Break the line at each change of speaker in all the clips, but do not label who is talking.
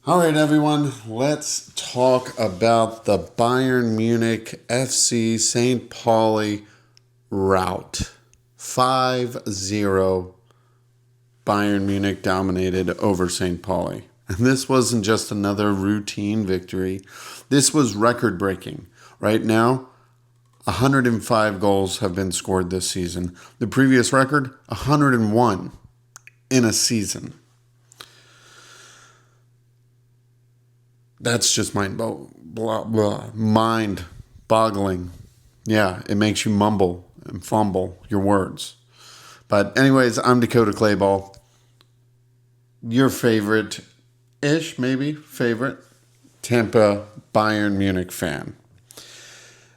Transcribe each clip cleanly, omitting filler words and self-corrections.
All right, everyone, let's talk about the Bayern Munich FC St. Pauli rout. 5-0 Bayern Munich dominated over St. Pauli. And this wasn't just another routine victory. This was record-breaking. Right now, 105 goals have been scored this season. The previous record, 101 in a season. That's just mind-boggling. Yeah, it makes you mumble and fumble your words. But anyways, I'm Dakota Clayball. Your favorite-ish, maybe, favorite Tampa Bayern Munich fan.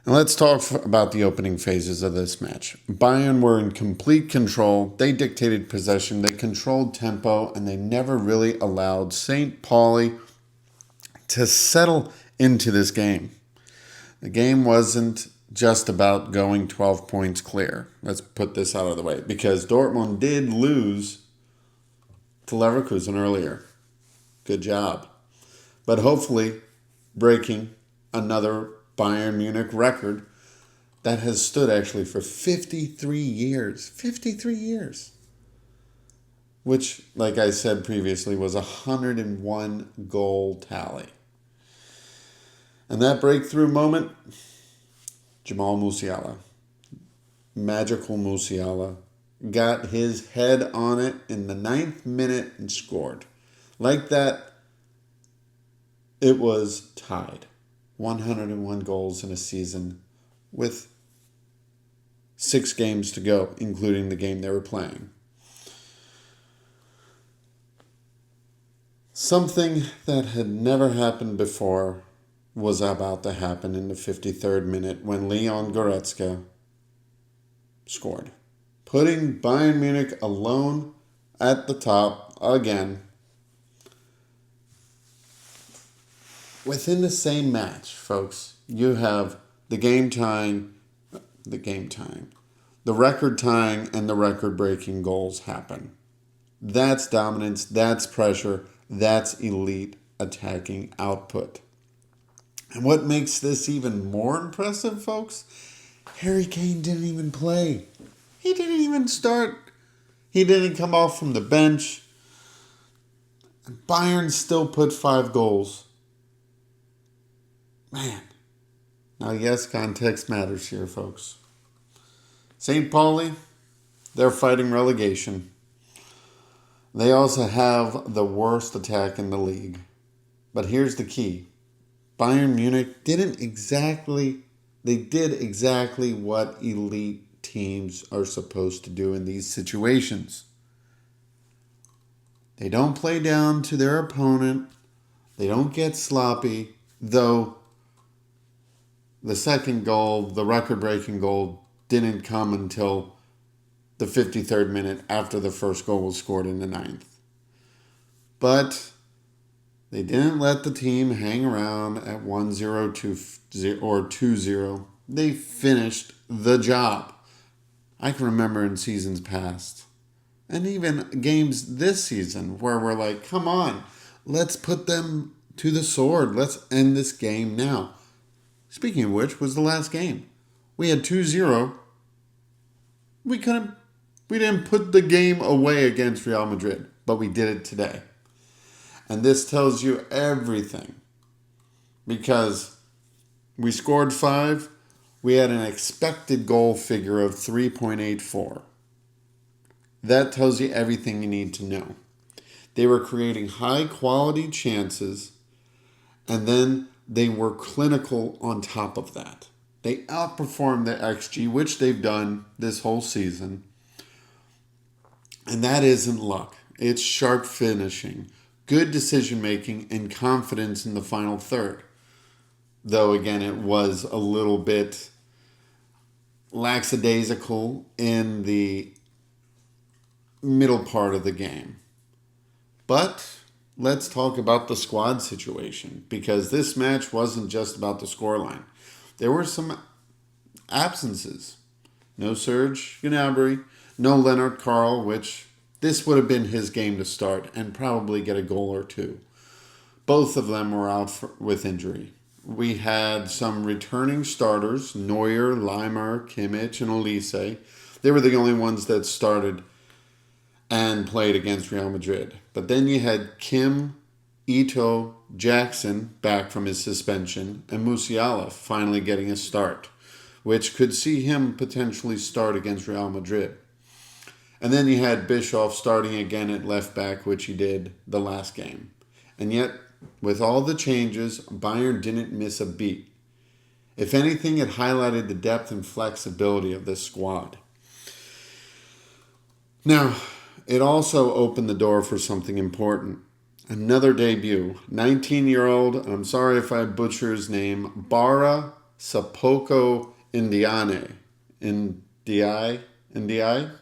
And let's talk about the opening phases of this match. Bayern were in complete control. They dictated possession. They controlled tempo, and they never really allowed St. Pauli to settle into this game. The game wasn't just about going 12 points clear. Let's put this out of the way, because Dortmund did lose to Leverkusen earlier. Good job. But hopefully breaking another Bayern Munich record that has stood actually for 53 years. 53 years. Which, like I said previously, was a 101 goal tally. And that breakthrough moment, Jamal Musiala, magical Musiala, got his head on it in the 9th minute and scored. Like that, it was tied. 101 goals in a season with 6 games to go, including the game they were playing. Something that had never happened before was about to happen in the 53rd minute when Leon Goretzka scored, putting Bayern Munich alone at the top again. Within the same match, folks, you have the record tying, and the record breaking goals happen. That's dominance, that's pressure, that's elite attacking output. And what makes this even more impressive, folks? Harry Kane didn't even play. He didn't even start. He didn't come off from the bench. Bayern still put 5 goals. Man. Now, yes, context matters here, folks. St. Pauli, they're fighting relegation. They also have the worst attack in the league. But here's the key. Bayern Munich did exactly what elite teams are supposed to do in these situations. They don't play down to their opponent. They don't get sloppy, though the second goal, the record-breaking goal, didn't come until the 53rd minute after the first goal was scored in the 9th. But they didn't let the team hang around at 1-0 or 2-0. They finished the job. I can remember in seasons past, and even games this season, where we're like, come on, let's put them to the sword. Let's end this game now. Speaking of which, was the last game. We had 2-0. We didn't put the game away against Real Madrid, but we did it today. And this tells you everything, because we scored 5. We had an expected goal figure of 3.84. That tells you everything you need to know. They were creating high-quality chances, and then they were clinical on top of that. They outperformed the XG, which they've done this whole season. And that isn't luck. It's sharp finishing, good decision-making, and confidence in the final third. Though, again, it was a little bit lackadaisical in the middle part of the game. But let's talk about the squad situation, because this match wasn't just about the scoreline. There were some absences. No Serge Gnabry, no Lennart Karl, which this would have been his game to start and probably get a goal or two. both of them were out with injury. We had some returning starters, Neuer, Leimer, Kimmich, and Olise. They were the only ones that started and played against Real Madrid. But then you had Kim, Ito, Jackson back from his suspension, and Musiala finally getting a start, which could see him potentially start against Real Madrid. And then you had Bischoff starting again at left back, which he did the last game. And yet, with all the changes, Bayern didn't miss a beat. If anything, it highlighted the depth and flexibility of this squad. Now, it also opened the door for something important. Another debut. 19-year-old, and I'm sorry if I butcher his name, Bara Sapoko Ndiaye. Ndiaye,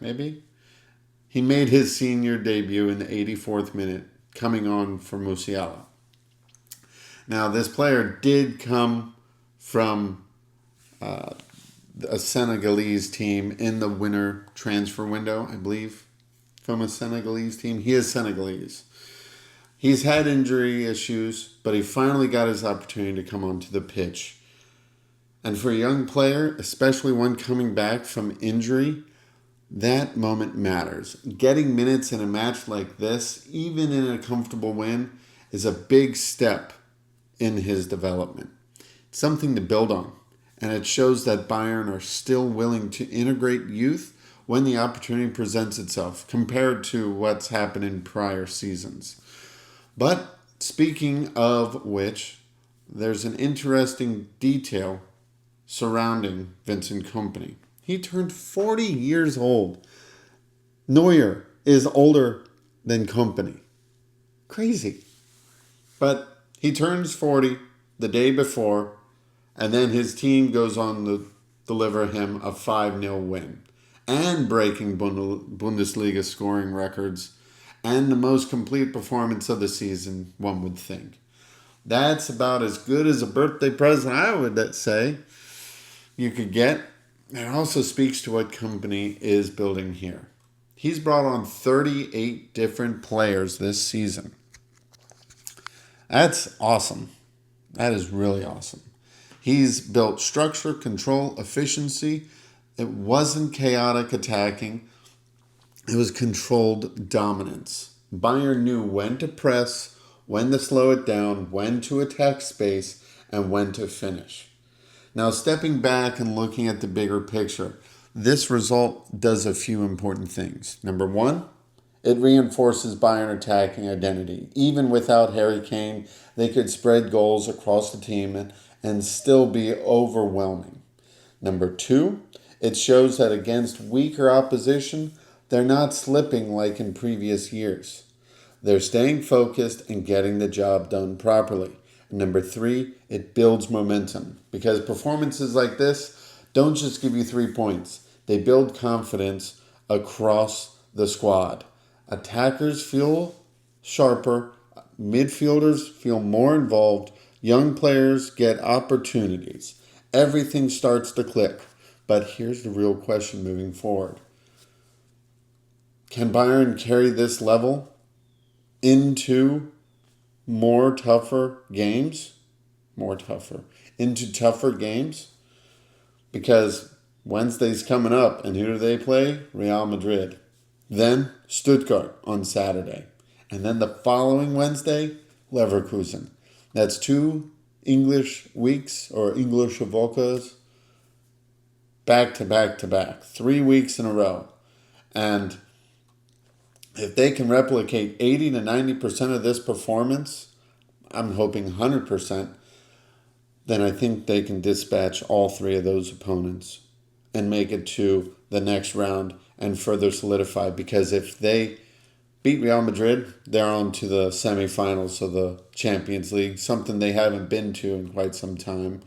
maybe? He made his senior debut in the 84th minute, coming on for Musiala. Now, this player did come from a Senegalese team in the winter transfer window, I believe, from a Senegalese team. He is Senegalese. He's had injury issues, but he finally got his opportunity to come onto the pitch. And for a young player, especially one coming back from injury, that moment matters. Getting minutes in a match like this, even in a comfortable win, is a big step in his development. It's something to build on, and it shows that Bayern are still willing to integrate youth when the opportunity presents itself, compared to what's happened in prior seasons. But speaking of which, there's an interesting detail surrounding Vincent Kompany. He turned 40 years old. Neuer is older than Kompany. Crazy. But he turns 40 the day before, and then his team goes on to deliver him a 5-0 win, and breaking Bundesliga scoring records, and the most complete performance of the season, one would think. That's about as good as a birthday present, I would say, you could get. It also speaks to what Kompany is building here. He's brought on 38 different players this season. That's awesome. That is really awesome. He's built structure, control, efficiency. It wasn't chaotic attacking. It was controlled dominance. Bayern knew when to press, when to slow it down, when to attack space, and when to finish. Now, stepping back and looking at the bigger picture, this result does a few important things. Number one, it reinforces Bayern attacking identity. Even without Harry Kane, they could spread goals across the team and still be overwhelming. Number two, it shows that against weaker opposition, they're not slipping like in previous years. They're staying focused and getting the job done properly. And number three, it builds momentum, because performances like this don't just give you 3 points. They build confidence across the squad. Attackers feel sharper, midfielders feel more involved, young players get opportunities. Everything starts to click. But here's the real question moving forward. Can Bayern carry this level into more tougher games? Into tougher games? Because Wednesday's coming up, and who do they play? Real Madrid. Then Stuttgart on Saturday. And then the following Wednesday, Leverkusen. That's 2 English weeks, or English Woches, back to back to back. 3 weeks in a row. And if they can replicate 80 to 90% of this performance, I'm hoping 100%, then I think they can dispatch all 3 of those opponents and make it to the next round and further solidify. Because if they beat Real Madrid, they're on to the semifinals of the Champions League, something they haven't been to in quite some time.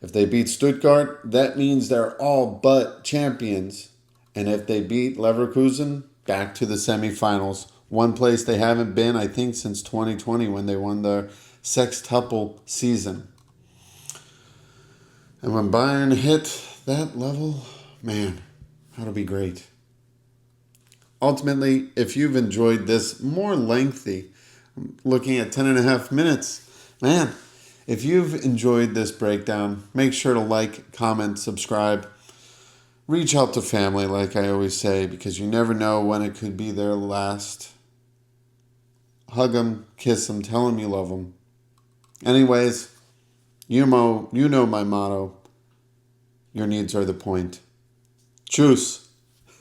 If they beat Stuttgart, that means they're all but champions. And if they beat Leverkusen, back to the semifinals. One place they haven't been, I think, since 2020 when they won their sextuple season. And when Bayern hit that level, man, that'll be great. Ultimately, if you've enjoyed this more lengthy looking at 10 and a half minutes. Man, if you've enjoyed this breakdown, make sure to like, comment, subscribe. Reach out to family, like I always say, because you never know when it could be their last. Hug them, kiss them, tell them you love them. Anyways, you know my motto. Your needs are the point. Tschüss.